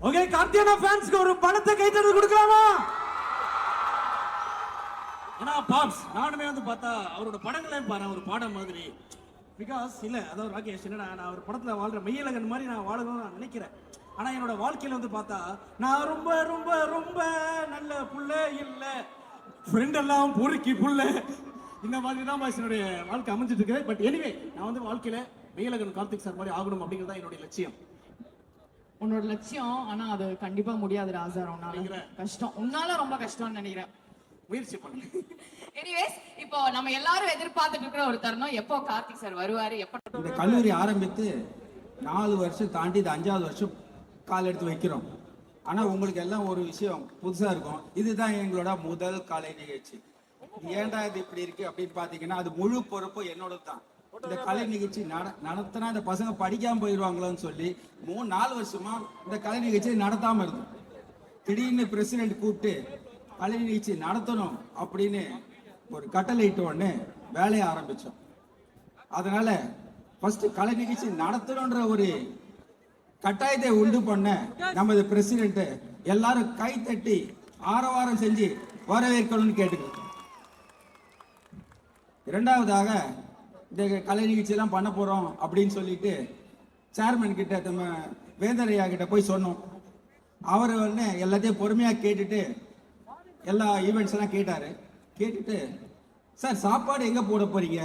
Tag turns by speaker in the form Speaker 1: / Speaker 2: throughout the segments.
Speaker 1: Okay, கார்த்தியானா ஃபேன்ஸ்க்கு ஒரு பணத்தை கைத்தட்டல் கொடுக்கலாமா?
Speaker 2: ஆனா பாப்ஸ் நானுமே வந்து பார்த்தா அவரோட படங்களே பாரு ஒரு பாடம் மாதிரி. பிகாஸ் இல்ல அதாவது ராகேஷ் என்னடா நான் ஒரு படத்துல வாழ்ற மெய்யழகன் மாதிரி நான் வாழணும்னு நான் நினைக்கிறேன். ஆனா என்னோட வாழ்க்கையில வந்து பார்த்தா நான் ரொம்ப ரொம்ப ரொம்ப நல்ல புள்ள இல்ல, ஃப்ரெண்ட் எல்லாம் பொறுக்கி புள்ள, இந்த மாதிரி தான் பாஸ் என்னுடைய வாழ்க்கை அமைஞ்சிட்டு இருக்கு. பட் எனிவே நான் வந்து வாழ்க்கையில மெய்யழகன் கார்த்திக் சார் மாதிரி ஆகணும் அப்படிங்கிறது என்னுடைய லட்சியம்.
Speaker 3: உன்னோட லட்சியம், ஆனா அது கண்டிப்பா முடியாது ராசா. உன்னால கஷ்டம், உன்னால ரொம்ப கஷ்டம்னு நினைக்கிறேன்.
Speaker 2: முயற்சி பண்ணு.
Speaker 3: எனிவேஸ், இப்போ நம்ம எல்லாரும் எதிர்பார்த்துட்டு இருக்கிற ஒரு தருணம், எப்போ கார்த்திக் சார் வருவாரு, எப்போ
Speaker 4: இந்த கல்லூரி ஆரம்பித்து 4 வருஷம் தாண்டி இது 5வது வருஷம் கால் எடுத்து வைக்கிறோம். ஆனா உங்களுக்கு எல்லாம் ஒரு விஷயம் புதுசா இருக்கும். இதுதான் எங்களோட முதல் கலை நிகழ்ச்சி. ஏன்டா இது இப்படி இருக்கு அப்படின்னு பாத்தீங்கன்னா அது முழு பொறுப்பு என்னோட தான். இந்த கலை நிகழ்ச்சி நடத்தினா இந்த பசங்க படிக்காம போயிடுவாங்களோன்னு சொல்லி 3-4 வருஷமா இந்த கலை நிகழ்ச்சியை நடத்தாம இருந்தோம். திடீர்னு பிரசிடென்ட் கூப்பிட்டு கலை நிகழ்ச்சி நடத்தணும் அப்படின்னு ஒரு கட்டளையிட்ட உடனே வேலையை ஆரம்பிச்சோம். அதனால ஃபர்ஸ்ட் கலை நிகழ்ச்சி நடத்தணும்ன்ற ஒரு கட்டாயத்தை உண்டு பண்ண நமது பிரசிடென்ட் எல்லாரும் கை தட்டி ஆரவாரம் செஞ்சு வரவேற்கணும்னு கேட்டுக்கிறோம். இரண்டாவதாக இந்த கலை நிகழ்ச்சி எல்லாம் பண்ண போறோம் அப்படின்னு சொல்லிட்டு சேர்மன் கிட்ட நம்ம வேந்தரையா கிட்ட போய் சொன்னோம். அவர் வந்து எல்லாத்தையும் பொறுமையா கேட்டுட்டு எல்லா ஈவெண்ட்ஸ் எல்லாம் கேட்டாரு. கேட்டுட்டு சார் சாப்பாடு எங்க போட போறீங்க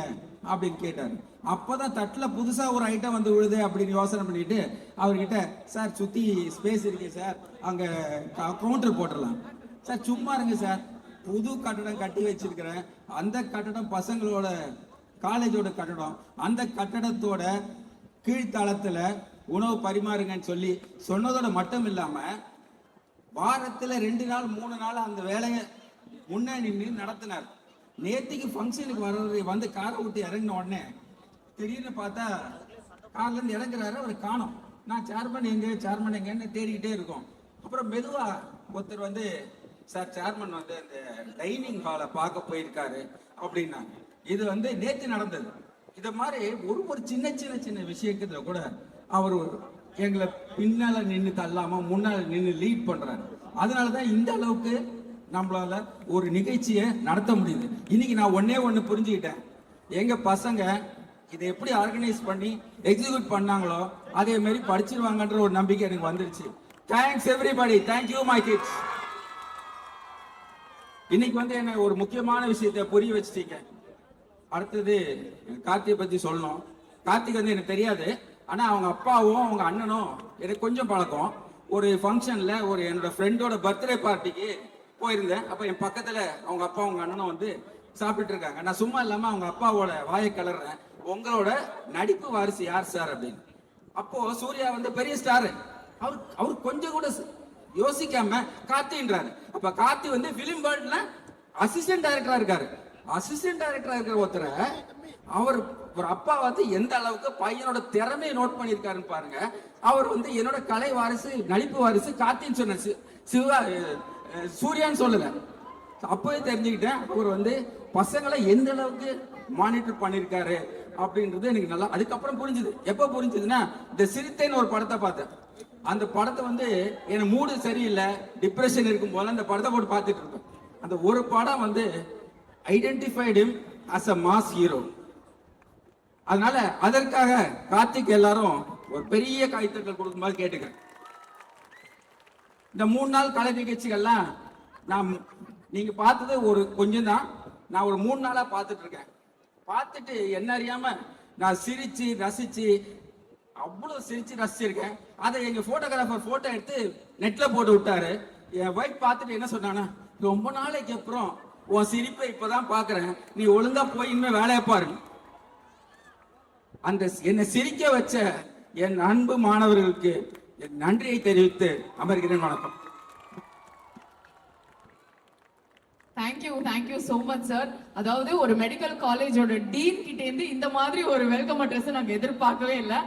Speaker 4: அப்படின்னு கேட்டாரு. அப்பதான் தட்டுல புதுசா ஒரு ஐட்டம் வந்து விழுது அப்படின்னு யோசனை பண்ணிட்டு அவர்கிட்ட சார் சுத்தி ஸ்பேஸ் இருக்கு சார், அங்க கவுண்டர் போட்டுடலாம். சார் சும்மா இருங்க சார், புது கட்டடம் கட்டி வச்சிருக்கிறேன், அந்த கட்டடம் பசங்களோட காலேஜோட கட்டடம், அந்த கட்டடத்தோட கீழ்த்தளத்துல உணவு பரிமாறுங்கன்னு சொல்லி சொன்னதோட மட்டும் இல்லாம வாரத்துல 2 நாள் 3 நாள் அந்த வேலையை முன்னாடி நின்று நடத்தினார். நேத்திக்கு ஃபங்க்ஷனுக்கு வர்றது வந்து காரை விட்டு இறங்கின உடனே திடீர்னு பார்த்தா கார்ல இருந்து இறங்குறாரு, அவர் காணோம். நான் சேர்மன் எங்கன்னு தேடிக்கிட்டே இருக்கோம். அப்புறம் மெதுவா ஒருத்தர் வந்து சார் சேர்மன் வந்து அந்த டைனிங் ஹாலை பார்க்க போயிருக்காரு அப்படின்னாங்க. இது வந்து நேத்து நடந்தது. இத மாதிரி ஒரு சின்ன சின்ன சின்ன விஷயத்துல கூட அவர் எங்களை பின்னால நின்று தள்ளாம முன்னால நின்று லீட் பண்றாரு. அதனாலதான் இந்த அளவுக்கு நம்மளால ஒரு நிகழ்ச்சியை நடத்த முடியுது. இன்னைக்கு நான் ஒண்ணு புரிஞ்சுக்கிட்டேன், எங்க பசங்க இதை எப்படி ஆர்கனைஸ் பண்ணி எக்ஸிக்யூட் பண்ணாங்களோ அதே மாதிரி படிச்சிருவாங்கன்ற ஒரு நம்பிக்கை எனக்கு வந்துருச்சு. Thanks everybody, thank you my kids. இன்னைக்கு வந்து என்ன ஒரு முக்கியமான விஷயத்தை புரிய வச்சுட்டீங்க. அடுத்தது கார்த்திகை பத்தி சொல்லணும். கார்த்திக் வந்து எனக்கு தெரியாது, ஆனா அவங்க அப்பாவும் அவங்க அண்ணனும் எனக்கு கொஞ்சம் பழக்கம். ஒரு ஃபங்க்ஷன்ல ஒரு என்னோட ஃப்ரெண்டோட பர்த்டே பார்ட்டிக்கு போயிருந்தேன். அப்ப என் பக்கத்துல அவங்க அப்பா அவங்க அண்ணனும் வந்து சாப்பிட்டு இருக்காங்க. நான் சும்மா இல்லாம அவங்க அப்பாவோட வாயை கலர்றேன், உங்களோட நடிப்பு வாரிசு யார் சார் அப்படின்னு. அப்போ சூர்யா வந்து பெரிய ஸ்டார், அவர் கொஞ்சம் கூட யோசிக்காம கார்த்தின்றாரு. அப்ப கார்த்தி வந்து பிலிம் வேர்ல்ட்ல அசிஸ்டன்ட் டைரக்டரா இருக்காரு. அசிஸ்டன்ட் டைரக்டரா இருக்கிற ஒருத்தரை அவர் ஒரு அப்பா வந்து எந்த அளவுக்கு பையனோட திறமையை நோட் பண்ணியிருக்காருன்னு பாருங்க. அவர் வந்து என்னோட கலை வாரிசு நடிப்பு வாரிசு கார்த்தின்னு சொன்ன சிவா சூர்யான்னு சொல்லல. அப்பவே தெரிஞ்சுக்கிட்டேன் அவர் வந்து பசங்களை எந்த அளவுக்கு மானிட்டர் பண்ணிருக்காரு அப்படின்றது எனக்கு நல்லா அதுக்கப்புறம் புரிஞ்சுது. எப்ப புரிஞ்சுதுன்னா இந்த சிறுத்தைன்னு ஒரு படத்தை பார்த்தேன். அந்த படத்தை வந்து எனக்கு மூடு சரியில்லை, டிப்ரெஷன் இருக்கும் போல அந்த படத்தை போட்டு பார்த்துட்டு இருப்பேன். அந்த ஒரு படம் வந்து identified him as a mass hero. அதனால அதற்காக கார்த்திக் எல்லாரும் ஒரு பெரிய கைத்தட்டல் கொடுக்கும்போது கேட்டுக்கிறேன். இந்த 3 நாள் கலை நிகழ்ச்சிகள்லாம் நீங்க பார்த்தது ஒரு கொஞ்சம் தான். நான் ஒரு 3 நாளா பார்த்துட்டு இருக்கேன். பார்த்துட்டு என்ன அறியாம நான் சிரிச்சு ரசிச்சு அவ்வளவு சிரிச்சு ரசிச்சிருக்கேன். அதை எங்க போட்டோகிராஃபர் போட்டோ எடுத்து நெட்ல போட்டு விட்டாரு. என் ஒய்ஃப் பார்த்துட்டு என்ன சொன்னானா, ரொம்ப நாளைக்கு அப்புறம் உன் சிரிப்பை இப்பதான் பாக்குறேன், நீ ஒழுங்கா போய் இனிமே வேலையை பாருங்க. அந்த என்னை சிரிக்க வச்ச என் அன்பு மாணவர்களுக்கு என் நன்றியை தெரிவித்து அமர்கிறேன். வணக்கம்.
Speaker 3: Thank you so much sir. அதாவது ஒரு மெடிக்கல் காலேஜோட டீன் கிட்ட இருந்து இந்த மாதிரி ஒரு வெல்கம் அட்ரஸ் நாங்க எதிர்பார்க்கவே இல்லை.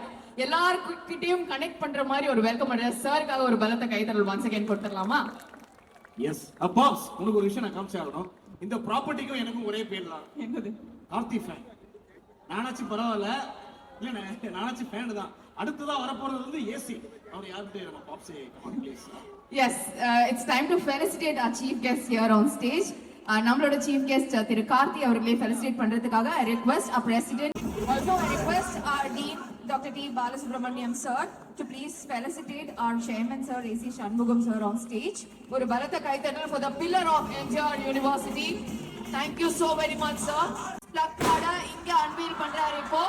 Speaker 3: எல்லார்கிட்டயும் கனெக்ட் பண்ற மாதிரி ஒரு வெல்கம் அட்ரஸ். சாருக்காக ஒரு பலத்த கைத்தறல் ஒன்ஸ் அகைன் கொடுத்துடலாமா?
Speaker 2: எஸ் அப்பாஸ், உனக்கு ஒரு விஷயம் நான் காமிச்சாகணும். இந்த ப்ராப்பர்ட்டிக்கும் எனக்கும் ஒரே பேர் தான்.
Speaker 3: என்னது?
Speaker 2: கார்த்தி ஃபேன். நானாச்சும் பரவாயில்ல, இல்ல நானாச்சும் ஃபேன் தான். அடுத்ததா வரப்போறது வந்து ஏசி. அவர் யார்கிட்ட நம்ம பாப்ஸே come on please.
Speaker 3: Yes, it's time to felicitate our chief guest here on stage. நம்மளோட chief guest திரு கார்த்தி அவர்களை felicitate பண்றதுக்காக I request our president, also I request our dean Dr. T. Balasubramaniam sir to please felicitate our chairman sir AC Shanmugam sir on stage. ஒரு பலத்த கைத்தட்டல் for the pillar of MGR University. Thank you so very much sir. Plug card இங்க unveil பண்றாரு இப்போ.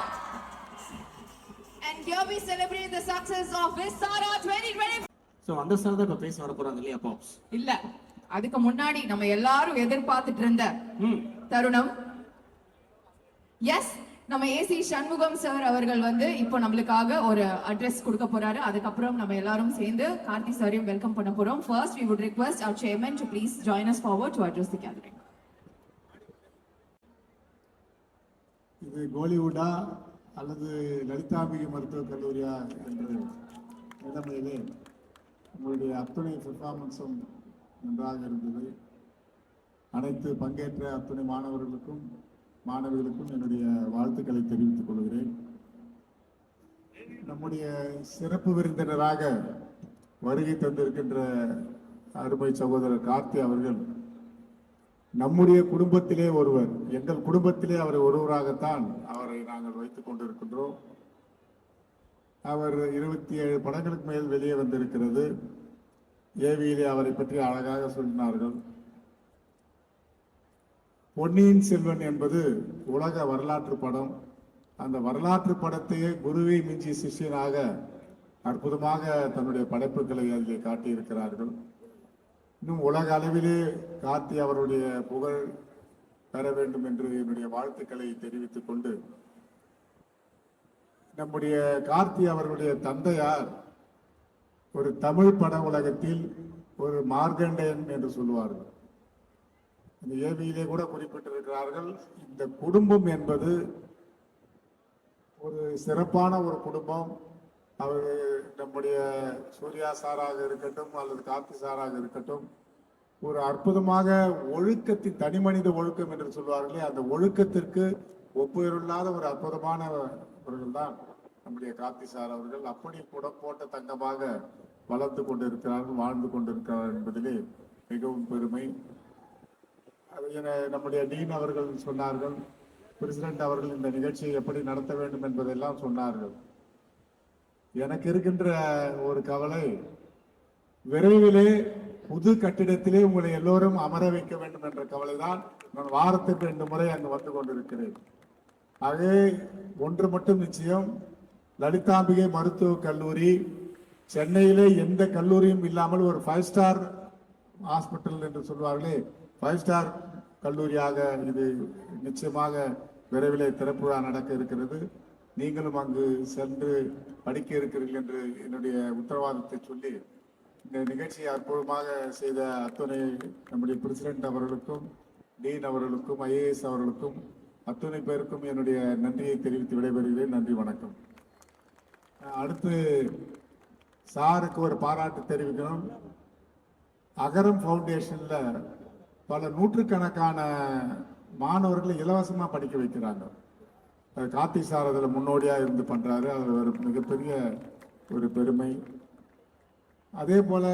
Speaker 3: And here we celebrate the success of Vistara 2020.
Speaker 2: So அந்த sir தான் இப்ப பேச வர போறாங்க இல்லையா பாப்ஸ்?
Speaker 3: இல்ல, அதுக்கு முன்னாடி நம்ம எல்லாரும் எதிர்பார்த்துட்டு இருந்த தருணம். எஸ், நம்ம ஏசி சண்முகம் சார் அவர்கள் வந்து இப்போ நம்மளுக்காக ஒரு அட்ரஸ் கொடுக்க போறாரு. அதுக்கப்புறம் நம்ம எல்லாரும் சேர்ந்து கார்த்தி சாரையும் வெல்கம் பண்ண போறோம். First we would request our chairman to please join us forward to address the gathering.
Speaker 5: இது கோலிவுட்டா அல்லது லலிதாம்பிகை மருத்துவக் கல்லூரியா என்ற நிலைமையிலே உங்களுடைய அத்துணை பெர்ஃபார்மன்ஸும் நன்றாக இருந்தது. அனைத்து பங்கேற்ற அத்துணை மாணவர்களுக்கும் மாணவிகளுக்கும் என்னுடைய வாழ்த்துக்களை தெரிவித்துக் கொள்கிறேன். நம்முடைய சிறப்பு விருந்தினராக வருகை தந்திருக்கின்ற அருமை சகோதரர் கார்த்தி அவர்கள் நம்முடைய குடும்பத்திலே ஒருவர், எங்கள் குடும்பத்திலே அவர் ஒருவராகத்தான் அவரை நாங்கள் வைத்துக் கொண்டிருக்கின்றோம். அவர் 27 படங்களுக்கு மேல் வெளியே வந்திருக்கிறது. ஏவியிலே அவரை பற்றி அழகாக சொன்னார்கள். பொன்னியின் செல்வன் என்பது உலக வரலாற்று படம். அந்த வரலாற்று படத்தையே குருவை மிஞ்சி சிஷ்யனாக அற்புதமாக தன்னுடைய படைப்புகளை அதிலே காட்டியிருக்கிறார்கள். இன்னும் உலக அளவிலே கார்த்தி அவருடைய புகழ் பெற வேண்டும் என்று என்னுடைய வாழ்த்துக்களை தெரிவித்துக் கொண்டு, நம்முடைய கார்த்தி அவர்களுடைய தந்தையார் ஒரு தமிழ் பட உலகத்தில் ஒரு மார்கண்டேயன் என்று சொல்லுவார்கள். இந்த ஏவியிலே கூட குறிப்பிட்டிருக்கிறார்கள். இந்த குடும்பம் என்பது ஒரு சிறப்பான ஒரு குடும்பம். அவர் நம்முடைய சூர்யா சாராக இருக்கட்டும் அல்லது கார்த்தி சாராக இருக்கட்டும், ஒரு அற்புதமாக ஒழுக்கத்தின் தனிமனித ஒழுக்கம் என்று சொல்வார்களே, அந்த ஒழுக்கத்திற்கு ஒப்புயரில்லாத ஒரு அற்புதமானவர்கள் தான் நம்முடைய கார்த்தி சார் அவர்கள். அப்படி கூட போட்ட தங்கமாக வளர்ந்து கொண்டிருக்கிறார்கள், வாழ்ந்து கொண்டிருக்கிறார்கள் என்பதிலே மிகவும் பெருமை. நம்முடைய டீன் அவர்கள் சொன்னார்கள், பிரசிடென்ட் அவர்கள் இந்த நிகழ்ச்சியை எப்படி நடத்த வேண்டும் என்பதெல்லாம் சொன்னார்கள். எனக்கு இருக்கின்ற ஒரு கவலை, விரைவிலே புது கட்டிடத்திலே உங்களை எல்லோரும் அமர வைக்க வேண்டும் என்ற கவலை தான். நான் வாரத்துக்கு 2 முறை அங்கு வந்து கொண்டிருக்கிறேன். ஆகவே ஒன்று மட்டும் நிச்சயம், லலிதாம்பிகை மருத்துவக் கல்லூரி சென்னையிலே எந்த கல்லூரியும் இல்லாமல் ஒரு 5 ஸ்டார் ஹாஸ்பிட்டல் என்று சொல்வார்களே, 5 ஸ்டார் கல்லூரியாக இது நிச்சயமாக விரைவிலே திறப்பு விழா நடக்க இருக்கிறது. நீங்களும் அங்கு சென்று படிக்க இருக்கிறீர்கள் என்று என்னுடைய உத்தரவாதத்தை சொல்லி, இந்த நிகழ்ச்சியை அற்புதமாக செய்த அத்துணை நம்முடைய பிரசிடென்ட் அவர்களுக்கும் டீன் அவர்களுக்கும் IAS அவர்களுக்கும் அத்துணை பேருக்கும் என்னுடைய நன்றியை தெரிவித்து விடைபெறுகிறேன். நன்றி, வணக்கம். அடுத்து சாருக்கு ஒரு பாராட்டு தெரிவிக்கணும். அகரம் ஃபவுண்டேஷன்ல பல நூற்றுக்கணக்கான மாணவர்களை இலவசமா படிக்க வைக்கிறாங்க. கார்த்தி சார் அதில் முன்னோடியா இருந்து பண்றாரு. அது ஒரு மிகப்பெரிய ஒரு பெருமை. அதே போல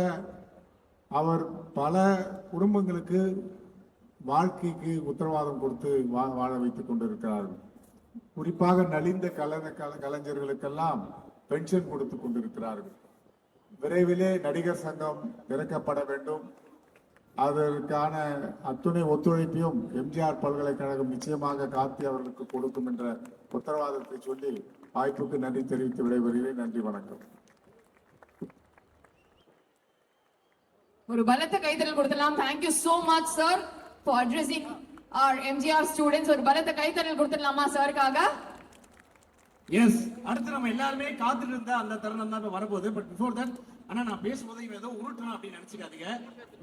Speaker 5: அவர் பல குடும்பங்களுக்கு வாழ்க்கைக்கு உத்தரவாதம் கொடுத்து வாழ வைத்துக் கொண்டிருக்கிறார்கள். குறிப்பாக நலிந்த கலைஞர்களுக்கெல்லாம் பென்ஷன் கொடுத்து கொண்டிருக்கிறார்கள். விரைவிலே நடிகர் சங்கம் திறக்கப்பட வேண்டும். அதற்கான அத்துணை ஒத்துழைப்பையும் எம்ஜிஆர் பல்கலைக்கழகம் நிச்சயமாக கார்த்தி அவர்களுக்கு கொடுக்கும் என்ற உத்தரவாதத்தை சொல்லி வாய்ப்புக்கு நன்றி தெரிவித்து விடைபெறுகிறேன். நன்றி, வணக்கம்.
Speaker 3: ஒரு பலத்த கைத்தட்டல் கொடுத்தலாம். Thank you so much sir for addressing our MGR students. ஒரு பலத்த கைத்தட்டல் கொடுத்துடலாமா சாருக்காக?
Speaker 2: எஸ், அடுத்து நம்ம எல்லாருமே காத்துட்டு இருந்த அந்த தருணம் தான் வரப்போகுது. பட் பிஃபோர் தட், ஆனா நான் பேசும்போது இவன் ஏதோ உருட்டுறான் அப்படின்னு நினைச்சுக்காதீங்க.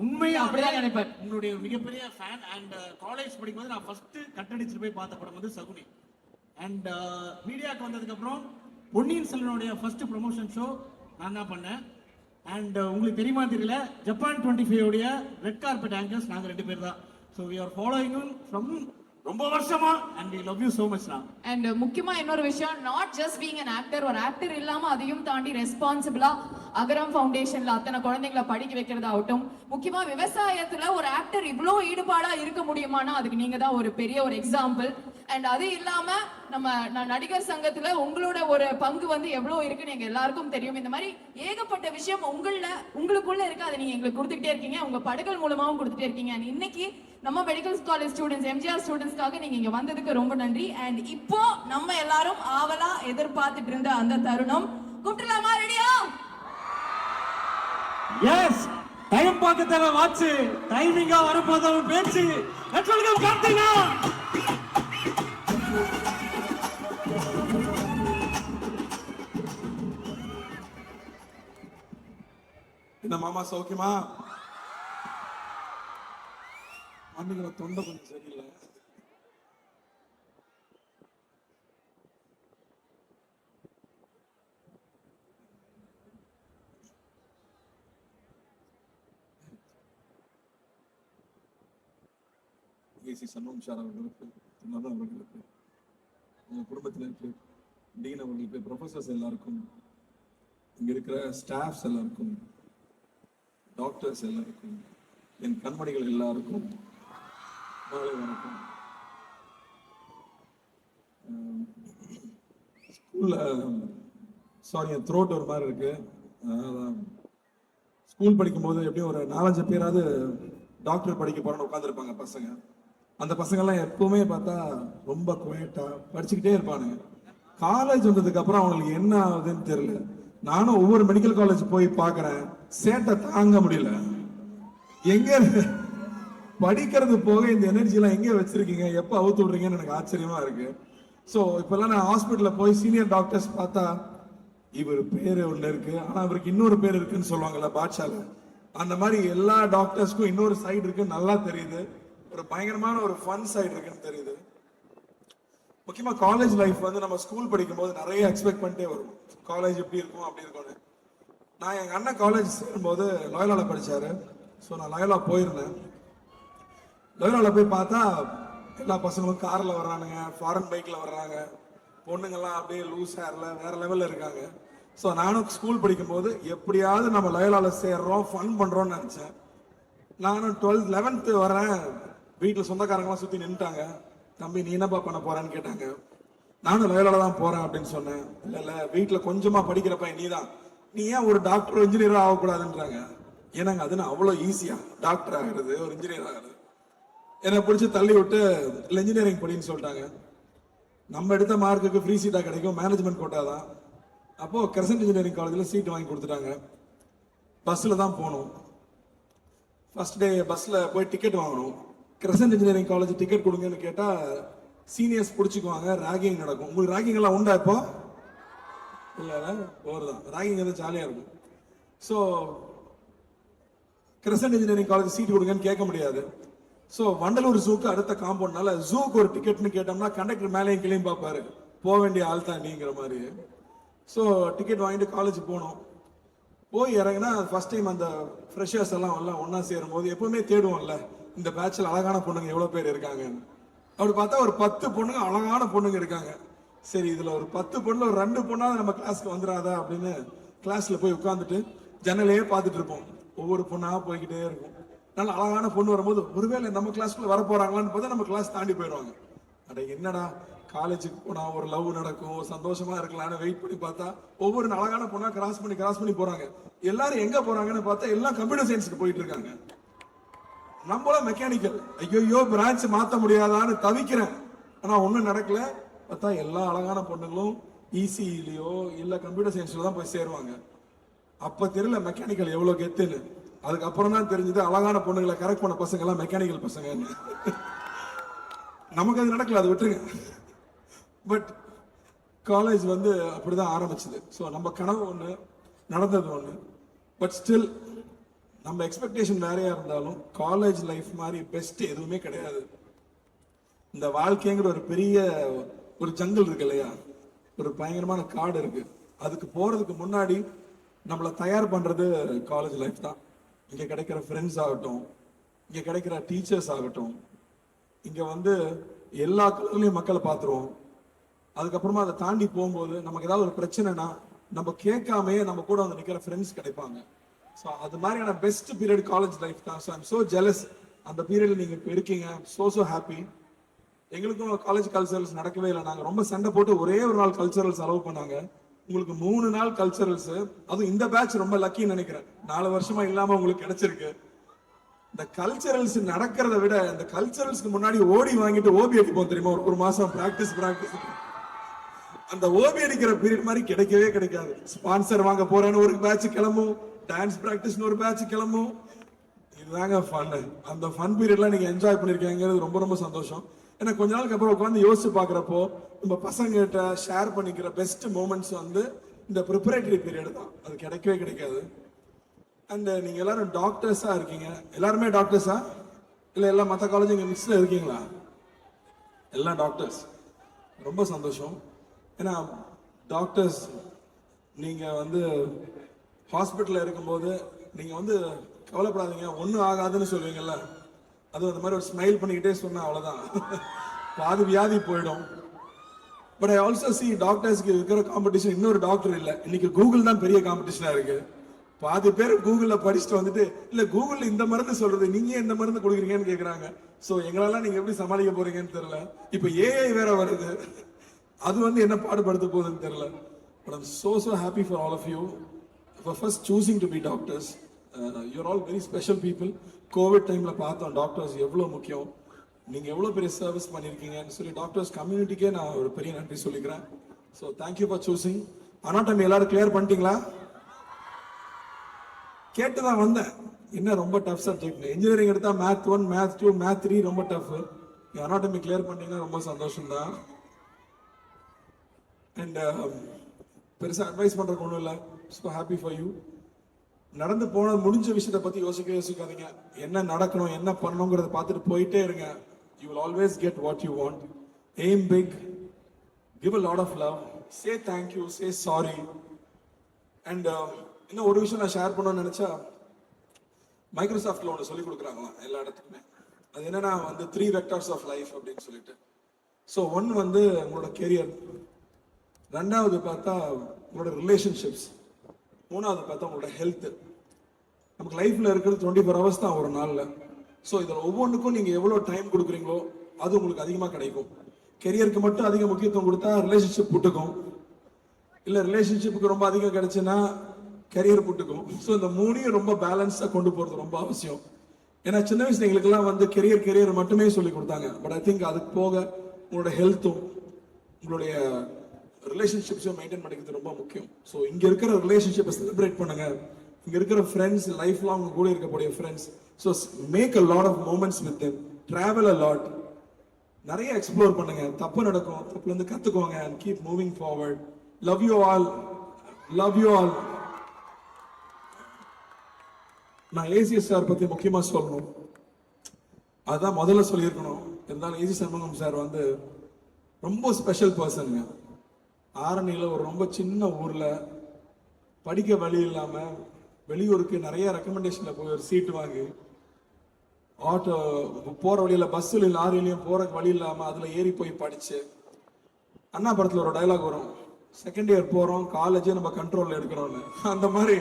Speaker 2: உண்மையா
Speaker 3: அப்படிதான் நினைப்பேன்.
Speaker 2: உங்களுடைய மிகப்பெரிய ஃபேன். அண்ட் காலேஜ் படிக்கும்போது நான் ஃபர்ஸ்ட் கட்டடிச்சுட்டு போய் பார்த்த படம் வந்து சகுனி. அண்ட் மீடியாவுக்கு வந்ததுக்கு அப்புறம் பொன்னியின் செல்வனுடைய ஃபர்ஸ்ட் ப்ரொமோஷன் ஷோ நான் தான் பண்ணேன். அண்ட் உங்களுக்கு தெரியுமா தெரியல, ஜப்பான் 25 உடைய ரெட் கார்பெட் ஆங்கர்ஸ் நாங்கள் 2 பேர் தான். So we are following from ரொம்ப வருஷமா and we love you so much நான்.
Speaker 3: அண்ட் முக்கியமா இன்னொரு விஷயம், not just being an actor, ஒரு ஆக்டர் இல்லாம அதையும் தாண்டி ரெஸ்பான்சிபிளா அகரம் ஃபவுண்டேஷன்ல அத்தனை குழந்தைங்களை படிக்க வைக்கிறதாகட்டும், முக்கியமா விவசாயத்துல ஒரு ஆக்டர் இவ்வளோ ஈடுபாடா இருக்க முடியுமானா அதுக்கு நீங்க தான் ஒரு பெரிய ஒரு எக்ஸாம்பிள். அண்ட் அது இல்லாம நம்ம நடிகர் சங்கத்துல உங்களோட ஒரு பங்கு வந்து எவ்வளவு இருக்குன்னு எங்க எல்லாருக்கும் தெரியும். இந்த மாதிரி ஏகப்பட்ட விஷயம் உங்களுக்குள்ள இருக்கு, அதை நீங்க எங்களுக்கு கொடுத்துக்கிட்டே இருக்கீங்க, உங்க படங்கள் மூலமாவும் கொடுத்துட்டே இருக்கீங்க. அண்ட் இன்னைக்கு நம்ம மெடிக்கல் காலேஜ் ஸ்டூடெண்ட்ஸ், எம்ஜிஆர் ஸ்டூடெண்ட்ஸ்க்காக நீங்க இங்க வந்ததுக்கு ரொம்ப நன்றி. அண்ட் இப்போ நம்ம எல்லாரும் ஆவலா எதிர்பார்த்துட்டு இருந்த அந்த தருணம், கூப்பிடலாமா? ரெடியா?
Speaker 1: எஸ், டைம் பார்க்க தேவை வாட்ச், டைமிங்கா வரப்போது அவன் பேச்சு. Let's welcome Karthika.
Speaker 6: என்ன மாமா சௌக்கியமா? அன்னைக்கு தொண்டை கொஞ்சம் சரியில்லை. ஏசி சண்முகம் சார் அவர்களுக்கு, நந்தன் அவர்களுக்கு, உங்க குடும்பத்தினருக்கு, டீன் அவர்களுக்கு, ப்ரொஃபசர்ஸ் எல்லாருக்கும், இங்க இருக்கிற ஸ்டாஃப்ஸ் எல்லாருக்கும், டாக்டர்ஸ் எல்லாருக்கும், என் கண்மணிகள் எல்லாருக்கும் மாலை வணக்கம். ஸ்கூல்ல சாரி, என் த்ரோட் ஒரு மாதிரி இருக்கு. ஸ்கூல் படிக்கும்போது எப்படியும் ஒரு 4-5 பேராவது டாக்டர் படிக்க போறோம்னு உட்காந்துருப்பாங்க பசங்க. அந்த பசங்கள்லாம் எப்பவுமே பார்த்தா ரொம்ப குவைட்டா படிச்சுக்கிட்டே இருப்பானுங்க. காலேஜ் வந்ததுக்கு அப்புறம் அவங்களுக்கு என்ன ஆகுதுன்னு தெரியல. நானும் ஒவ்வொரு மெடிக்கல் காலேஜ் போய் பார்க்கறேன், சேட்டை தாங்க முடியல. எங்க படிக்கிறது போக இந்த எனர்ஜி எல்லாம் எங்க வச்சிருக்கீங்க, எப்ப அவுத்து விடுறீங்கன்னு எனக்கு ஆச்சரியமா இருக்கு. ஸோ இப்பெல்லாம் நான் ஹாஸ்பிட்டல்ல போய் சீனியர் டாக்டர்ஸ் பார்த்தா இவர் பேரு ஒண்ணு இருக்கு, ஆனா அவருக்கு இன்னொரு பேர் இருக்குன்னு சொல்லுவாங்கல்ல பாட்ஷால, அந்த மாதிரி எல்லா டாக்டர்ஸ்க்கும் இன்னொரு சைடு இருக்குன்னு நல்லா தெரியுது. ஒரு பயங்கரமான ஒரு ஃபன் சைடு இருக்குன்னு தெரியுது. முக்கியமா காலேஜ் லைஃப் வந்து நம்ம ஸ்கூல் படிக்கும் போது நிறைய எக்ஸ்பெக்ட் பண்ணிட்டே வரும், காலேஜ் எப்படி இருக்கும் அப்படி இருக்கும்னு. நான் எங்க அண்ணன் காலேஜ் சேரும்போது லோயலால படிச்சாரு. ஸோ நான் லோயலா போயிருந்தேன். லோயலால போய் பார்த்தா எல்லா பசங்களும் கார்ல வர்றானுங்க, ஃபாரின் பைக்ல வர்றாங்க, பொண்ணுங்கெல்லாம் அப்படியே லூஸ் ஹேர்ல வேற லெவல்ல இருக்காங்க. ஸோ நானும் ஸ்கூல் படிக்கும் போது எப்படியாவது நம்ம லோயலால சேர்றோம், ஃபன் பண்றோம்னு நினைச்சேன். நானும் 12th 11th வரேன், வீட்டில் சொந்தக்காரங்களாம் சுற்றி நின்றுட்டாங்க. தம்பி நீ என்னப்பா பண்ண போறான்னு கேட்டாங்க. நானும் லோயலால தான் போறேன் அப்படின்னு சொன்னேன். இல்ல வீட்டில் கொஞ்சமா படிக்கிற பையன் நீதான், நீ ஏன் ஒரு டாக்டர் இன்ஜினியர் ஆகக்கூடாதுன்றாங்க. ஏன்னாங்க அதுன்னு அவ்வளோ ஈஸியா டாக்டர் ஆகிறது, ஒரு இன்ஜினியர் ஆகிறது. என்னை பிடிச்சி தள்ளி விட்டு இல்லை இன்ஜினியரிங் படின்னு சொல்லிட்டாங்க. நம்ம எடுத்த மார்க்குக்கு ஃப்ரீ சீட்டா கிடைக்கும், மேனேஜ்மெண்ட் கோட்டா தான். அப்போ கிரசன்ட் இன்ஜினியரிங் காலேஜில் சீட் வாங்கி கொடுத்துட்டாங்க. பஸ்ஸில் தான் போகணும். ஃபர்ஸ்ட் டே பஸ்ஸில் போய் டிக்கெட் வாங்கணும். கிரசன்ட் இன்ஜினியரிங் காலேஜ் டிக்கெட் கொடுங்கன்னு கேட்டால் சீனியர்ஸ் பிடிச்சிக்குவாங்க, ராகிங் நடக்கும். உங்களுக்கு ராகிங் எல்லாம் உண்டா இப்போ? இல்லை ஓவர் தான். ராகிங் வந்து ஜாலியாக இருக்கும். So Crescent Engineering College seat கொடுங்கன்னு கேட்க முடியாது. ஸோ வண்டலூர் ஜூக்கு அடுத்த காம்பவுண்ட்னால ஜூக்கு ஒரு டிக்கெட்னு கேட்டோம்னா கண்டக்டர் மேலேயும் கிளையும் பார்ப்பாரு, போக வேண்டிய ஆள் தான் நீங்கிற மாதிரி. ஸோ டிக்கெட் வாங்கிட்டு காலேஜ் போனோம். போய் இறங்கினா ஃபர்ஸ்ட் டைம் அந்த ஃப்ரெஷர்ஸ் எல்லாம் ஒன்னா சேரும் போது எப்பவுமே தேடுவோம்ல, இந்த பேட்சில் அழகான பொண்ணுங்க எவ்வளோ பேர் இருக்காங்கன்னு. அப்படி பார்த்தா ஒரு 10 பொண்ணுங்க அழகான பொண்ணுங்க இருக்காங்க. சரி இதுல ஒரு 10 பொண்ணுல ஒரு 2 பொண்ணாவது நம்ம கிளாஸ்க்கு வந்துடாதா அப்படின்னு கிளாஸ்ல போய் உட்காந்துட்டு ஜன்னலையே பார்த்துட்டு இருப்போம். ஒவ்வொரு பொண்ணா போய்கிட்டே இருக்கும். நல்ல அழகான பொண்ணு வரும்போது ஒருவேளை நம்ம கிளாஸ்க்குள்ள வர போறாங்களான்னு பார்த்தா நம்ம கிளாஸ் தாண்டி போயிடுவாங்க. அட என்னடா காலேஜுக்கு போனா ஒரு லவ் நடக்கும், சந்தோஷமா இருக்கலாம்னு வெயிட் பண்ணி பார்த்தா ஒவ்வொரு அழகான பொண்ணா கிராஸ் பண்ணி போறாங்க. எல்லாரும் எங்க போறாங்கன்னு பார்த்தா எல்லாம் கம்ப்யூட்டர் சயின்ஸ்க்கு போயிட்டு இருக்காங்க. நம்மள மெக்கானிக்கல், ஐயோ பிரான்ச் மாத்த முடியாதான்னு தவிக்கிறேன். ஆனா ஒண்ணும் நடக்கல. பார்த்தா எல்லா அழகான பொண்ணுங்களும் இசிஇலயோ இல்ல கம்ப்யூட்டர் சயின்ஸ்ல தான் போய் சேருவாங்க. அப்ப தெரியல மெக்கானிக்கல் எவ்வளவு கெத்துன்னு. அதுக்கப்புறம் தான் தெரிஞ்சது அழகான பொண்ணுங்களை கரெக்ட் பண்ண பசங்க எல்லாம் மெக்கானிக்கல் பசங்க. நமக்கு அது நடக்கல, அது விட்டுருங்க. பட் காலேஜ் வந்து அப்படிதான் ஆரம்பிச்சது. ஸோ நம்ம கனவு ஒன்று, நடந்தது ஒன்று. பட் ஸ்டில் நம்ம எக்ஸ்பெக்டேஷன் வேறையா இருந்தாலும் காலேஜ் லைஃப் மாதிரி பெஸ்ட் எதுவுமே கிடையாது. இந்த வாழ்க்கைங்கிற ஒரு பெரிய ஒரு ஜங்கல் இருக்கு இல்லையா, ஒரு பயங்கரமான காடு இருக்கு. அதுக்கு போறதுக்கு முன்னாடி நம்மளை தயார் பண்றது காலேஜ் லைஃப் தான். இங்க கிடைக்கிற ஃப்ரெண்ட்ஸ் ஆகட்டும், இங்க கிடைக்கிற டீச்சர்ஸ் ஆகட்டும், இங்க வந்து எல்லா கலர்லையும் மக்களை பார்த்துருவோம். அதுக்கப்புறமா அதை தாண்டி போகும்போது நமக்கு ஏதாவது ஒரு பிரச்சனைனா நம்ம கேட்காமே நம்ம கூட வந்து நிற்கிற ஃப்ரெண்ட்ஸ் கிடைப்பாங்க. ஸோ அது மாதிரியான பெஸ்ட் பீரியட் காலேஜ் லைஃப் தான். ஸோ ஐம் ஸோ ஜெலஸ் அந்த பீரியட்ல நீங்க இப்போ இருக்கீங்க. So happy. எங்களுக்கும் காலேஜ் கல்ச்சரல்ஸ் நடக்கவே இல்லை. நாங்கள் ரொம்ப சண்டை போட்டு ஒரே ஒரு நாள் கல்ச்சரல்ஸ் அலோவ் பண்ணாங்க. உங்களுக்கு 3 நாள் கல்ச்சரல்ஸ். அதுவும் இந்த பேட்ச் ரொம்ப லக்கின்னு நினைக்கிறேன். 4 வருஷமா இல்லாம உங்களுக்கு கிடைச்சிருக்கு. இந்த கல்ச்சரல்ஸ் நடக்கிறத விட இந்த கல்ச்சரல்ஸ்க்கு முன்னாடி ஓடி வாங்கிட்டு ஓபி அடிப்போம் தெரியுமா, ஒரு மாசம் பிராக்டிஸ். அந்த ஓபி அடிக்கிற பீரியட் மாதிரி கிடைக்கவே கிடைக்காது. ஸ்பான்சர் வாங்க போறேன்னு ஒரு பேட்ச் கிளம்பும், டான்ஸ் பிராக்டிஸ்னு ஒரு பேட்ச் கிளம்பும். இதுதாங்க ஃபன். அந்த ஃபன் பீரியட்லாம் நீங்க என்ஜாய் பண்ணிருக்கீங்கிறது ரொம்ப ரொம்ப சந்தோஷம். ஏன்னா கொஞ்ச நாளுக்கு அப்புறம் உட்காந்து யோசிச்சு பாக்குறப்போ நம்ம பசங்கிட்ட ஷேர் பண்ணிக்கிற பெஸ்ட் மூமெண்ட்ஸ் வந்து இந்த ப்ரிப்பரேட்டரி பீரியட் தான். அது கிடைக்கவே கிடைக்காது. அண்ட் நீங்க எல்லாரும் டாக்டர்ஸா இருக்கீங்க. எல்லாருமே டாக்டர்ஸா இல்ல எல்லாம் மற்ற காலேஜ் இங்க மிக்ஸ்ல இருக்கீங்களா? எல்லாம் டாக்டர்ஸ். ரொம்ப சந்தோஷம். ஏன்னா டாக்டர்ஸ் நீங்க வந்து ஹாஸ்பிட்டல்ல இருக்கும்போது நீங்க வந்து கவலைப்படாதீங்க ஒன்றும் ஆகாதுன்னு சொல்லுவீங்கல்ல, அது அந்த மாதிரி ஒரு ஸ்மைல் பண்ணிக்கிட்டே சொன்னா அவ்வளோதான், பாதி வியாதி போயிடும். பட் ஐ ஆல்சோ சி டாக்டர்ஸ்க்கு இருக்கிற காம்படிஷன் இன்னொரு டாக்டர் இல்லை. இன்னைக்கு கூகுள் தான் பெரிய காம்படிஷனா இருக்கு. பாதி பேர் கூகுள்ல படிச்சுட்டு வந்துட்டு இல்ல கூகுள்ல இந்த மருந்து சொல்றது நீங்க இந்த மருந்து கொடுக்குறீங்கன்னு கேக்குறாங்க. ஸோ எங்களெல்லாம் நீங்க எப்படி சமாளிக்க போறீங்கன்னு தெரியல. இப்போ ஏஐ வேற வருது, அது வந்து என்ன பாடுபடுத்த போகுதுன்னு தெரியல. But I'm so happy for all of you for first choosing to be doctors. You're all very special people. Covid டைம்ல பார்த்தோம் டாக்டர்ஸ் எவ்வளவு முக்கியம், நீங்க எவ்வளவு பெரிய சர்வீஸ் பண்ணிருக்கீங்கன்னு சொல்லி டாக்டர்ஸ் கம்யூனிட்டிக்கே நான் ஒரு பெரிய நன்றி சொல்லிக்கிறேன். So thank you for choosing. Anatomy எல்லாரும் கிளியர் பண்ணிட்டீங்களா? கேட்டுதான் வந்தேன், என்ன ரொம்ப டஃப் சப்ஜெக்ட். இன்ஜினியரிங் எடுத்தா மேத் 1 மேத் 2 மேத் 3 ரொம்ப டஃப். அனாட்டமி கிளியர் பண்ணீங்கன்னா ரொம்ப சந்தோஷம் தான். அண்ட் பெருசா அட்வைஸ் பண்றதுக்கு ஒன்றும் இல்லை. So happy for you. நடந்து போன முடிஞ்ச விஷயத்தை பத்தி யோசிக்காதீங்க. என்ன நடக்கணும் என்ன பண்ணணுங்கிறத பார்த்துட்டு போயிட்டே இருங்க. You will always get what you want. Aim big, give a lot of love, say thank you, say sorry. And இன்னும் ஒரு விஷயம் நான் ஷேர் பண்ணணும்னு நினைச்சா, மைக்ரோசாஃப்ட்ல ஒன்று சொல்லி கொடுக்குறாங்களாம் எல்லா இடத்துக்குமே. அது என்னன்னா வந்து 3 வெக்டார்ஸ் ஆஃப் லைஃப் அப்படின்னு சொல்லிட்டு. ஸோ 1 வந்து உங்களோட கெரியர், 2வது பார்த்தா உங்களோட ரிலேஷன்ஷிப்ஸ், 3வது பார்த்தா உங்களோட ஹெல்த். நமக்கு லைஃப்ல இருக்கிறது 24 hours தான் ஒரு நாள்ல. ஸோ இதில் ஒவ்வொன்றுக்கும் நீங்க எவ்வளோ டைம் கொடுக்குறீங்களோ அது உங்களுக்கு அதிகமாக கிடைக்கும். கெரியருக்கு மட்டும் அதிக முக்கியத்துவம் கொடுத்தா ரிலேஷன்ஷிப் புட்டுக்கும், இல்லை ரிலேஷன்ஷிப்புக்கு ரொம்ப அதிகம் கிடைச்சுன்னா கெரியர் புட்டுக்கும். ஸோ இந்த 3ஐயும் ரொம்ப பேலன்ஸாக கொண்டு போகிறது ரொம்ப அவசியம். ஏன்னா சின்ன வயசுல எங்களுக்கெல்லாம் வந்து கெரியர் மட்டுமே சொல்லி கொடுத்தாங்க. பட் ஐ திங்க் அதுக்கு போக உங்களோட ஹெல்த்தும் உங்களுடைய ரிலேஷன்ஷிப்ஸும் மெயின்டைன் பண்ணிக்கிறது ரொம்ப முக்கியம். ஸோ இங்க இருக்கிற ரிலேஷன்ஷிப்பை செலிப்ரேட் பண்ணுங்க. இங்க இருக்கிற ஃப்ரெண்ட்ஸ், லைஃப் லாங் உங்க கூட இருக்கக்கூடிய friends. So make a lot of moments with them, travel a lot, நிறைய எக்ஸ்ப்ளோர் பண்ணுங்க. தப்பு நடக்கும், தப்புல இருந்து கத்துக்கோங்க and keep moving forward. Love you all, love you all. நான் ஏசிஎஸ் சார் பத்தி முக்கியமா சொல்லணும், அதான் முதல்ல சொல்லியிருக்கணும். இருந்தாலும் ஏசி சண்முகம் சார் வந்து ரொம்ப ஸ்பெஷல் பர்சனுங்க. ஆரணியில் ஒரு ரொம்ப சின்ன ஊர்ல படிக்க வழி இல்லாம வெளியூருக்கு நிறைய ரெக்கமெண்டேஷன்ல போய் ஒரு சீட்டு வாங்கி ஆட்டோ போற வழியில பஸ்ஸுல லாரிலையும் போற வழி இல்லாம அதுல ஏறி போய் படிச்சு. அண்ணா படத்துல ஒரு டைலாக் வரும், செகண்ட் இயர் போறோம் காலேஜே நம்ம கண்ட்ரோல்ல எடுக்கிறோம்னு. அந்த மாதிரி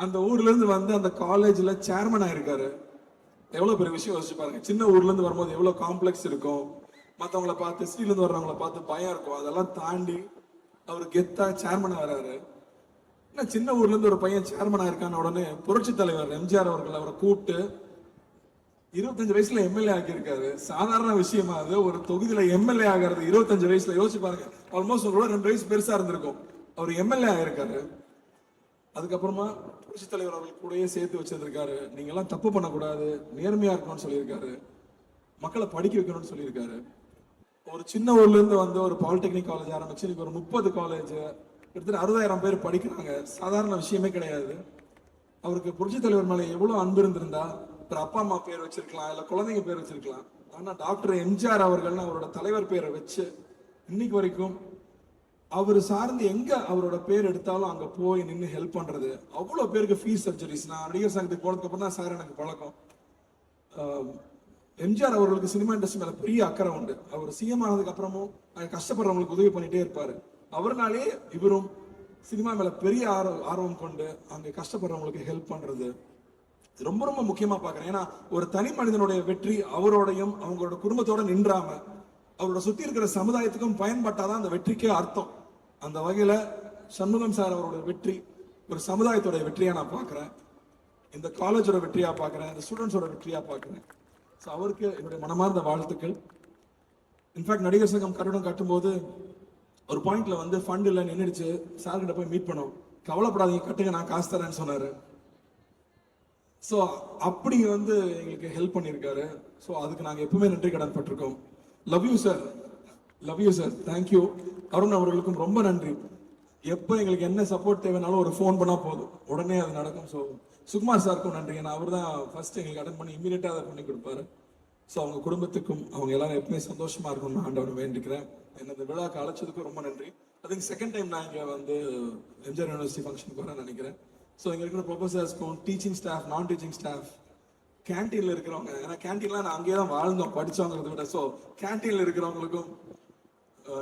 Speaker 6: அந்த ஊர்ல இருந்து வந்து அந்த காலேஜ்ல சேர்மன் ஆயிருக்காரு. எவ்வளவு பெரிய விஷயம் யோசிச்சு பாருங்க. சின்ன ஊர்ல இருந்து வரும்போது எவ்வளவு காம்ப்ளெக்ஸ் இருக்கும், மற்றவங்கள பார்த்து சிட்டில இருந்து வர்றவங்கள பார்த்து பயம் இருக்கும். அதெல்லாம் தாண்டி அவர் கெத்தா சேர்மனா வர்றாரு. சின்ன ஊர்ல இருந்து ஒரு பையன் சேர்மனா இருக்கான உடனே புரட்சி தலைவர் எம்ஜிஆர் அவர்கள் அவரை கூப்பிட்டு 25 வயசுல எம்எல்ஏ ஆக்கியிருக்காரு. சாதாரண விஷயமா அது? ஒரு தொகுதியில எம்எல்ஏ ஆகிறது 25 வயசுல. யோசிச்சு பாருங்க. ஆல்மோஸ்ட் உங்களோட 2 வயசு பெருசா இருந்திருக்கும். அவர் எம்எல்ஏ ஆயிருக்காரு. அதுக்கப்புறமா புரட்சி தலைவர் அவர்கள் கூடயே சேர்த்து வச்சிருக்காரு. நீங்க எல்லாம் தப்பு பண்ணக்கூடாது, நேர்மையா இருக்கணும்னு சொல்லியிருக்காரு, மக்களை படிக்க வைக்கணும்னு சொல்லியிருக்காரு. ஒரு சின்ன ஊர்ல இருந்து வந்து ஒரு பாலிடெக்னிக் காலேஜ் ஆரம்பிச்சு இன்னைக்கு ஒரு 30 காலேஜ், கிட்டத்தட்ட 60,000 பேர் படிக்கிறாங்க. சாதாரண விஷயமே கிடையாது. அவருக்கு புரட்சி தலைவர் மேல எவ்வளவு அன்பு இருந்திருந்தா அப்பா அம்மா பேர் வச்சிருக்கலாம், இல்ல குழந்தைங்க பேர் வச்சிருக்கலாம். ஆனா டாக்டர் எம்ஜிஆர் அவர்கள் அவரோட தலைவர் பேரை வச்சு இன்னைக்கு வரைக்கும் அவர் சார்ந்து எங்க அவரோட பேர் எடுத்தாலும் அங்க போய் நின்று ஹெல்ப் பண்றது. அவ்வளவு பேருக்கு ஃபீஸ் சர்ஜரிஸ். நான் நடிகர் சங்கத்துக்கு போனதுக்கு அப்புறம் தான் சார் எனக்கு பழக்கம். எம்ஜிஆர் அவர்களுக்கு சினிமா இண்டஸ்ட்ரி மேல பெரிய அக்கறை உண்டு. அவர் சிஎம் ஆனதுக்கு அப்புறமும் கஷ்டப்படுறவங்களுக்கு உதவி பண்ணிட்டே இருப்பாரு. அவர்னாலே இவரும் சினிமா மேல பெரிய ஆர்வம் கொண்டு அங்க கஷ்டப்படுறவங்களுக்கு ஹெல்ப் பண்றது ரொம்ப ரொம்ப முக்கியமா பாக்குறேன். ஏன்னா ஒரு தனி மனிதனுடைய வெற்றி அவரோடையும் அவங்களோட குடும்பத்தோட நின்றாம அவரோட சுத்தி இருக்கிற சமுதாயத்துக்கும் பயன்பட்டாதான் அந்த வெற்றிக்கே அர்த்தம். அந்த வகையில சண்முகம் சார் அவரோட வெற்றி ஒரு சமுதாயத்தோட வெற்றியா நான் பாக்குறேன், இந்த காலேஜோட வெற்றியா பாக்குறேன், இந்த ஸ்டூடெண்ட்ஸோட வெற்றியா பாக்குறேன். ஸோ அவருக்கு என்னுடைய மனமார்ந்த வாழ்த்துக்கள். இன்ஃபேக்ட் நடிகர் சங்கம் கட்டடம் கட்டும்போது ஒரு பாயிண்ட்ல வந்து ஃபண்ட் இல்லை நின்றுடுச்சு, சார் கிட்ட போய் மீட் பண்ணோம். கவலைப்படாதீங்க, கட்டுங்க, நான் காசு தரேன்னு சொன்னாரு. ஸோ அப்படி வந்து எங்களுக்கு ஹெல்ப் பண்ணியிருக்காரு. ஸோ அதுக்கு நாங்கள் எப்பவுமே நன்றி கடன் பட்டிருக்கோம். Love you sir, love you sir, thank you. Arun அவர்களுக்கும் ரொம்ப நன்றி. எப்போ எங்களுக்கு என்ன சப்போர்ட் தேவைனாலும் ஒரு ஃபோன் பண்ணால் போதும், உடனே அது நடக்கும். ஸோ சுகுமார் சாருக்கும் நன்றி, ஏன்னா அவர் தான் ஃபர்ஸ்ட் எங்களுக்கு அட்டன் பண்ணி இமீடியட்டாக அதை பண்ணி கொடுப்பாரு. ஸோ அவங்க குடும்பத்துக்கும் அவங்க எல்லாரும் எப்பவுமே சந்தோஷமா இருக்கணும்னு ஆண்டவரை வேண்டிக்கிறேன். என்ன இந்த விழாக்கு அழைச்சதுக்கும் ரொம்ப நன்றி. ஐ திங்க் செகண்ட் டைம் நான் இங்கே வந்து எம்ஜிஆர் யூனிவர்சிட்டி ஃபங்க்ஷனுக்கு வரேன்னு நினைக்கிறேன். ஸோ இங்கே இருக்கிற ப்ரொஃபசர்ஸ்க்கும் டீச்சிங் ஸ்டாஃப், நான் டீச்சிங் ஸ்டாஃப், கேன்டீனில் இருக்கிறவங்க, ஏன்னா கேன்டீன்லாம் நான் அங்கேயே தான் வாழ்ந்தோம் படித்தவங்கிறத விட. ஸோ கேன்டீனில் இருக்கிறவங்களுக்கும்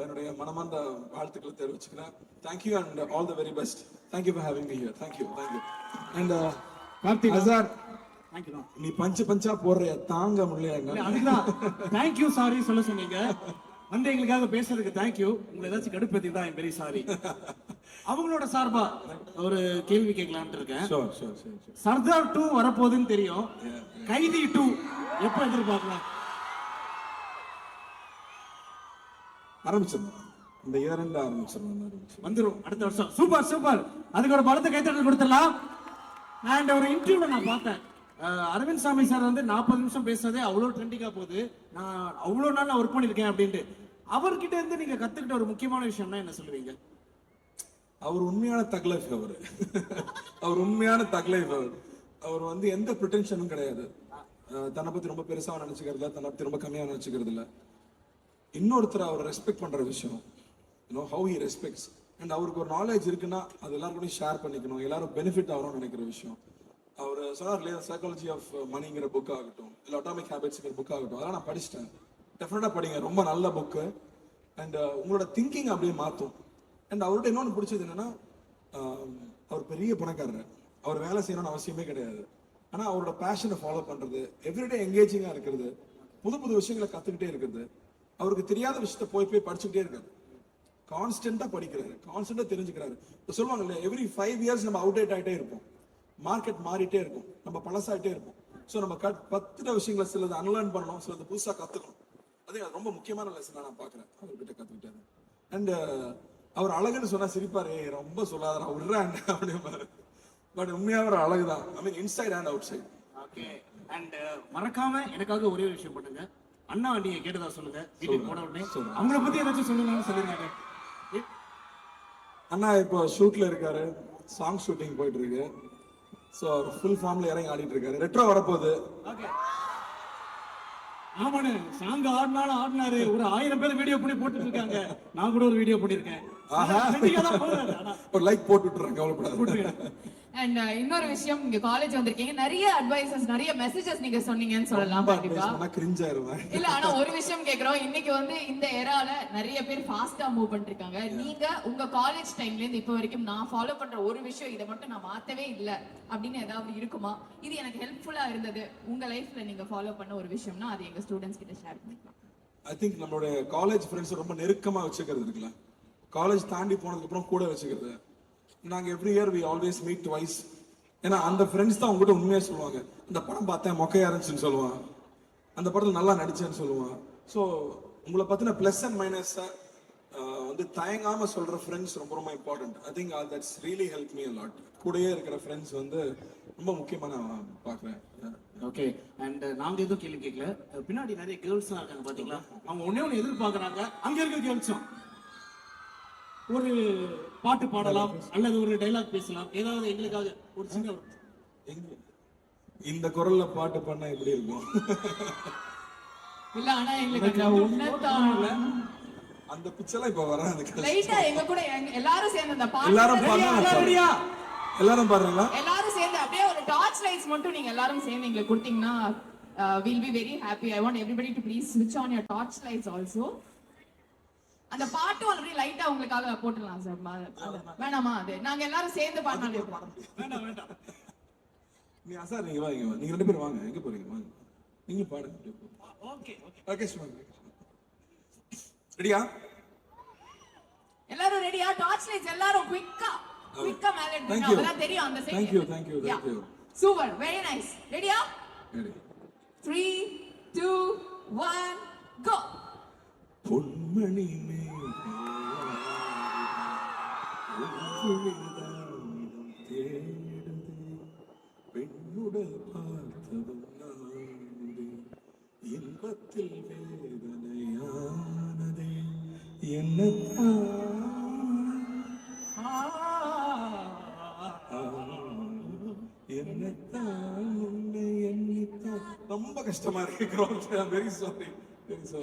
Speaker 6: என்னுடைய மனமார்ந்த வாழ்த்துக்களை தெரிவிச்சுக்கிறேன். Thank you and all the very best. Thank you for having me here. Thank you thank you. And
Speaker 2: Karthik
Speaker 6: sir,
Speaker 2: thank you.
Speaker 6: நீ பஞ்சா போடுற தாங்க முடியல.
Speaker 2: அதுதான் தேங்க்யூ சாரி சொல்ல சொன்னீங்க, வந்து எங்களுக்காக பேசுறதுக்கு தேங்க்யூ. உங்களை ஏதாச்சும் கடுப்பேத்தி தான் பெரிய சாரி. அவங்களோட சார்பா ஒரு கேள்வி கேட்கலாம்னு இருக்கேன். சர்தார் 2 வரப்போகுதுன்னு தெரியும், கைதி 2 எப்ப எதிர்பார்க்கலாம்?
Speaker 6: ஆரம்பிச்சிடணும், இந்த இயர் எண்ட் ஆரம்பிச்சிடணும்.
Speaker 2: வந்துரும் அடுத்த வருஷம். Super super. அதுக்கு ஒரு பலத்தை கைத்தட்டல் கொடுத்துடலாம். அண்ட் ஒரு இன்டர்வியூல நான் பார்த்தேன், அரவிந்த் சாமி சார் வந்து 40 நிமிஷம் பேசுறதே அவ்வளோ ட்ரெண்டிங்கா போகுது, நான் அவ்வளோ நாள் நான் ஒர்க் பண்ணியிருக்கேன் அப்படின்ட்டு. அவர்கிட்ட இருந்து நீங்க கத்துக்கிட்ட ஒரு முக்கியமான விஷயம்னா என்ன சொல்லுவீங்க?
Speaker 6: அவர் உண்மையான தக்லைஃப். அவர் உண்மையான தக்லைஃப். அவர் வந்து எந்த ப்ரிட்டென்ஷனும் கிடையாது. தன்னை பத்தி ரொம்ப பெருசாக நினைச்சுக்கிறது, தன்னை பத்தி ரொம்ப கம்மியாக நினைச்சுக்கிறது இல்லை. இன்னொருத்தர் அவர் ரெஸ்பெக்ட் பண்ற விஷயம், ஹவு ஹி ரெஸ்பெக்ட்ஸ். அண்ட் அவருக்கு ஒரு நாலேஜ் இருக்குன்னா அது எல்லாருக்கும் ஷேர் பண்ணிக்கணும், எல்லாரும் பெனிஃபிட் ஆகணும்னு நினைக்கிற விஷயம். அவர் சொன்னார் இல்லையா, சைக்காலஜி ஆஃப் மணிங்கிற புக் ஆகட்டும், இல்லை அட்டாமிக் ஹேபிட்ஸ்ங்கிற புக் ஆகட்டும், அதெல்லாம் நான் படிச்சிட்டேன். டெஃபினட்டா படிங்க, ரொம்ப நல்ல புக்கு. அண்ட் உங்களோட திங்கிங் அப்படியே மாற்றும். அண்ட் அவர்கிட்ட இன்னொன்று பிடிச்சது என்னன்னா, அவர் பெரிய பணக்காரர், அவர் வேலை செய்யணும்னு அவசியமே கிடையாது. ஆனால் அவரோட பேஷனை ஃபாலோ பண்றது, எவ்ரிடே எங்கேஜிங்காக இருக்கிறது, புது புது விஷயங்களை கற்றுக்கிட்டே இருக்கிறது, அவருக்கு தெரியாத விஷயத்த போய் படிச்சுக்கிட்டே இருக்காரு, கான்ஸ்டன்டா படிக்கிறாரு, கான்ஸ்டன்டா தெரிஞ்சுக்கிறாரு. இப்போ சொல்லுவாங்க இல்லையா, எவ்ரி 5 இயர்ஸ் நம்ம அவுடேட் ஆகிட்டே இருப்போம், மார்க்கெட் மாறிட்டே இருக்கும், நம்ம பழசாயிட்டே இருப்போம். ஸோ நம்ம கத்துட்ட விஷயங்களை சிலது அன்லேர்ன் பண்ணணும், சிலது புதுசாக கற்றுக்கணும். அது ரொம்ப முக்கியமான லெசனாக நான் பார்க்குறேன் அவர்கிட்ட கற்றுக்கிட்டாரு. அண்ட் அவர் அழகுன்னு சொன்னா சிரிப்பாரு, ரொம்ப சொல்லாத விடுறாங்க அப்படிம்பாரு. பட் உண்மையாக ஒரு அழகு தான், I mean inside and outside.
Speaker 2: Okay. And மறக்காம எனக்காக ஒரே ஒரு விஷயம் பண்ணுங்க, அண்ணா நீங்க கேட்டதா சொல்லுங்க, வீட்டுக்கு போன உடனே அவங்கள பத்தி ஏதாச்சும் சொல்லுங்கன்னு சொல்லிருக்காங்க.
Speaker 6: அண்ணா இப்போ ஷூட்ல இருக்காரு, சாங் ஷூட்டிங் போயிட்டு இருக்கு. ஸோ ஃபுல் ஃபார்ம்ல இறங்கி ஆடிட்டு இருக்காரு. ரெட்ரோ வரப்போகுது.
Speaker 2: ஆமாண்ணே, சாங் ஆடினாலும் ஆடினாரு, ஒரு 1000 பேர் வீடியோ பண்ணி போட்டுட்டு இருக்காங்க, நான் கூட ஒரு வீடியோ பண்ணிருக்கேன்.
Speaker 6: ஒரு லைக் போட்டு விட்டுறேன், கவலைப்படாத.
Speaker 3: அண்ட் இன்னொரு விஷயம், இங்க காலேஜ் வந்திருக்கீங்க, நிறைய அட்வைசஸ், நிறைய மெசேஜஸ் நீங்க சொன்னீங்கன்னு சொல்லலாம். கண்டிப்பா இல்ல, ஆனா ஒரு விஷயம் கேக்குறோம், இன்னைக்கு வந்து இந்த எரால நிறைய பேர் ஃபாஸ்டா மூவ் பண்ணிருக்காங்க. நீங்க உங்க காலேஜ் டைம்ல இருந்து இப்போ வரைக்கும் நான் ஃபாலோ பண்ற ஒரு விஷயம், இதை மட்டும் நான் மாத்தவே இல்ல அப்படின்னு ஏதாவது இருக்குமா? இது எனக்கு ஹெல்ப்ஃபுல்லா இருந்தது உங்க லைஃப்ல நீங்க ஃபாலோ பண்ண ஒரு விஷயம்னா அது எங்க ஸ்டூடெண்ட்ஸ் கிட்ட ஷேர் பண்ணிக்கலாம்.
Speaker 6: ஐ திங்க் நம்மளோட காலேஜ் ஃப்ரெண்ட்ஸ் ரொம்ப நெருக்கமா வச்சுக்கிறது இருக்குல்ல, காலேஜ் தாண்டி போனதுக்கு அப்புறம் கூட வச்சுக்கிறது. நாங்க every year we always meet twice. ஏன்னா அந்த ஃப்ரெண்ட்ஸ் தான் உங்ககிட்ட உண்மையா சொல்லுவாங்க, அந்த படம் பார்த்தேன் மொக்கையா இருந்துச்சுன்னு சொல்லுவான், அந்த படத்தில் நல்லா நடிச்சேன்னு சொல்லுவான். ஸோ உங்களை பத்தின பிளஸ் அண்ட் மைனஸ் வந்து தயங்காம சொல்ற ஃப்ரெண்ட்ஸ் ரொம்ப ரொம்ப important. I think that's really help me a lot. கூடயே இருக்கிற ஃப்ரெண்ட்ஸ் வந்து ரொம்ப முக்கியமா நான் பார்க்குறேன்.
Speaker 2: ஓகே. அண்ட் நாங்க எதுவும் கேள்வி கேட்கல, பின்னாடி நிறைய கேர்ள்ஸ் எல்லாம் இருக்காங்க பாத்தீங்களா, அவங்க ஒண்ணே எதிர்பார்க்கறாங்க, அங்க இருக்க கேர்ள்ஸும் ஒரு பாட்டு பாடலாம் அல்லது ஒரு டைலாக் பேசலாம், ஏதாவது எங்களுக்காக ஒரு சின்ன.
Speaker 6: இந்த குரல்ல பாட்டு பண்ணா எப்படி இருக்கும்?
Speaker 3: இல்ல, ஆனா எங்களுக்கு
Speaker 6: அந்த பிச்செல்லாம் இப்ப வராது.
Speaker 3: லைட்டா எங்க கூட எல்லாரும் சேர்ந்து அந்த பாட்டு
Speaker 6: எல்லாரும் பாடுறீங்களா? எல்லாரும் பாடுறீங்களா?
Speaker 3: எல்லாரும் சேர்ந்து அப்படியே ஒரு டார்ச் லைட்ஸ் மட்டும் நீங்க எல்லாரும் சேர்ந்து எங்களுக்கு கொடுத்தீங்கன்னா we'll be very happy. I want everybody to please switch on your torch lights also. அந்த பாட்டு ஆல்ரெடி லைட்டா உங்களுக்காக போட்டுடலாம் சார். வேணாமா? அது நாங்க எல்லாரும் சேர்ந்து பாடினாலே
Speaker 2: வேண்டாம் வேண்டாம்.
Speaker 6: சார் நீங்க வாங்க, நீங்க 2 பேரும் வாங்க. எங்க போறீங்க? வாங்க, நீங்க பாடுங்க.
Speaker 2: ஓகே ஓகே
Speaker 6: ஓகே சும்மா ரெடியா?
Speaker 3: எல்லாரும் ரெடியா? டார்ச் லைட்ஸ் எல்லாரும் குயிக்கா மேல எடுங்க. அதெல்லாம் தெரியும் அந்த side.
Speaker 6: Thank you.
Speaker 3: Super, very nice. ரெடியா?
Speaker 6: ரெடி.
Speaker 3: 3 2 1 கோ.
Speaker 6: பொன்மணி பெண்ணுடல் பார்த்ததும் இன்பத்தில் வேதனையானதே ரொம்ப கஷ்டமா இருக்கு. Very sorry.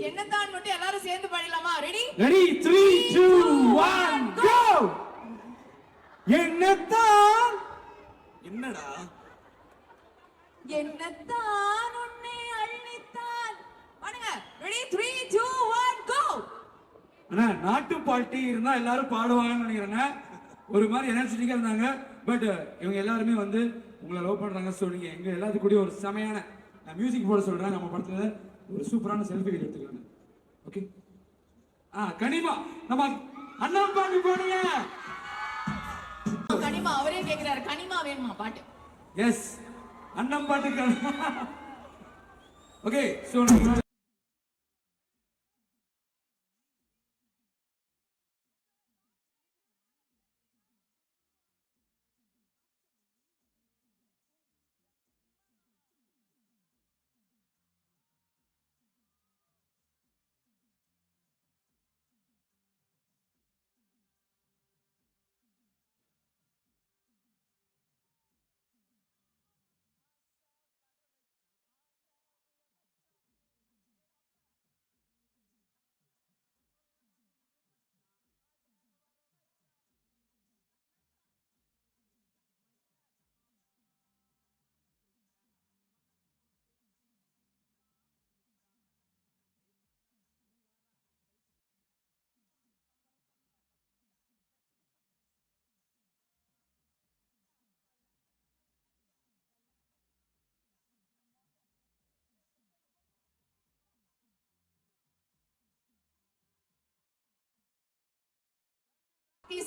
Speaker 3: என்னதான் மட்டும் எல்லாரும் சேர்ந்து பாடலாமா? ரெடி?
Speaker 1: ரெடி 3 2 1 கோ. என்னத்தான்
Speaker 2: என்னடா
Speaker 3: என்னத்தான் உன்னை அள்ளித்தான். பாடுங்க. ரெடி 3 2 1 கோ.
Speaker 1: அண்ணா நாட்டு பாட்டி இருந்தா எல்லாரும் பாடுவாங்கன்னு நினைக்கிறேங்க. ஒரு மாதிரி எனர்ஜெட்டிக்கா இருந்தாங்க. பட் இவங்க எல்லாருமே வந்து உங்களை லவ் பண்றாங்க. ஸோ நீங்க எங்க எல்லாத்துக்கும் கூட ஒரு செமையான மியூசிக் போட சொல்றேன். நம்ம படத்துல ஒரு சூப்பரான செல்ஃபி வீடியோ எடுத்துக்கலாம். ஓகே. கனிமா நம்ம அண்ணா பாட்டு போடுங்க.
Speaker 3: கனிமா அவரே கேக்குறாரு, கனிமா வேணுமா பாட்டு?
Speaker 1: எஸ், அண்ணன் பாட்டு. Okay. So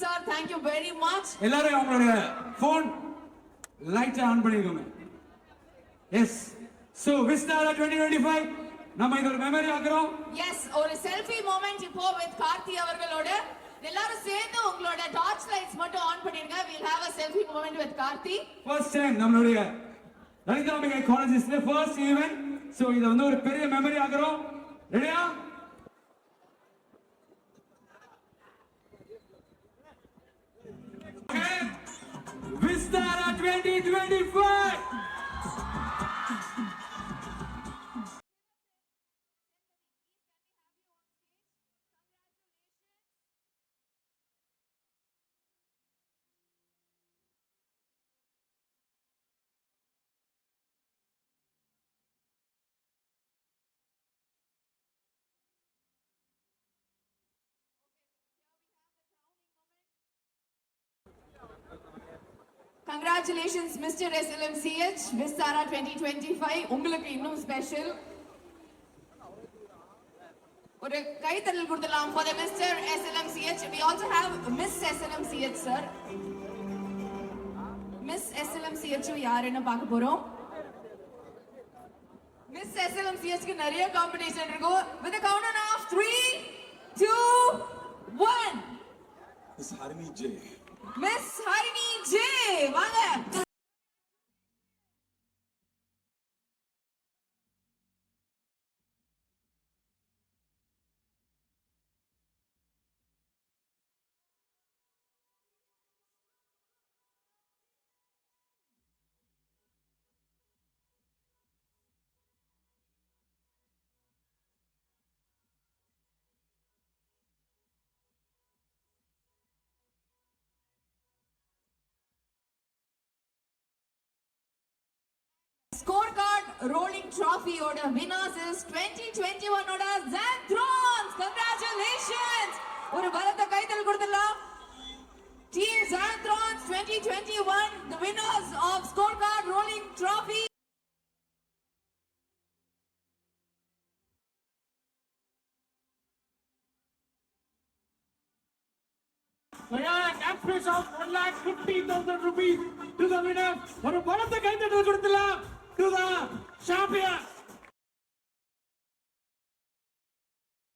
Speaker 3: sir, thank you very much.
Speaker 1: எல்லாரும் அவங்களுடைய போன் லைட் ஆன் பண்ணிக்கோங்க. எஸ். சோ விஸ்டாரா 2025 நம்ம இது ஒரு மெமரி ஆக்குறோம்.
Speaker 3: எஸ், ஒரு செல்ஃபி மொமெண்ட் இப்போ வித் கார்த்தி அவர்களோட. எல்லாரும் சேர்ந்து உங்களோட டார்ச் லைட்ஸ் மட்டும் ஆன் பண்ணிருங்க. we'll have a selfie moment with Karthi.
Speaker 1: First time நம்மளுடைய லலிதாம்பிகை காலேஜஸ்ல ஃபர்ஸ்ட் ஈவென்ட். சோ இது வந்து ஒரு பெரிய மெமரி ஆக்குறோம். ரெடியா? Vistara 2025.
Speaker 3: Congratulations Mr. SLMCH Vistara 2025. உங்களுக்கு இன்னும் ஸ்பெஷல் ஒரு கைத்தட்டல் கொடுக்கலாம் for the Mr. SLMCH. We also have Miss SLMCH sir. Miss SLMCH யாருன்னு பார்க்க போறோம். Miss SLMCH க்கு நிறைய காம்படிஷன் இருக்கும். With a countdown of 3 2 1.
Speaker 6: Miss Harini J.
Speaker 3: Miss Harini J. வாங்க. ரோலிங் ட்ராஃபியோட வின்னர்ஸ் இஸ் 2021 ஓட Xanthrons. Congratulations. ஒரு பலத்த கைத்தல் கொடுத்துடலாம். Team Xanthrons 2021, the winners of Scorecard Rolling Trophy.
Speaker 2: So yeah, cash prize of 1,50,000 rupees to the winner. ஒரு பலத்த கைத்தட்டல் கொடுத்துடலாம் to the champion.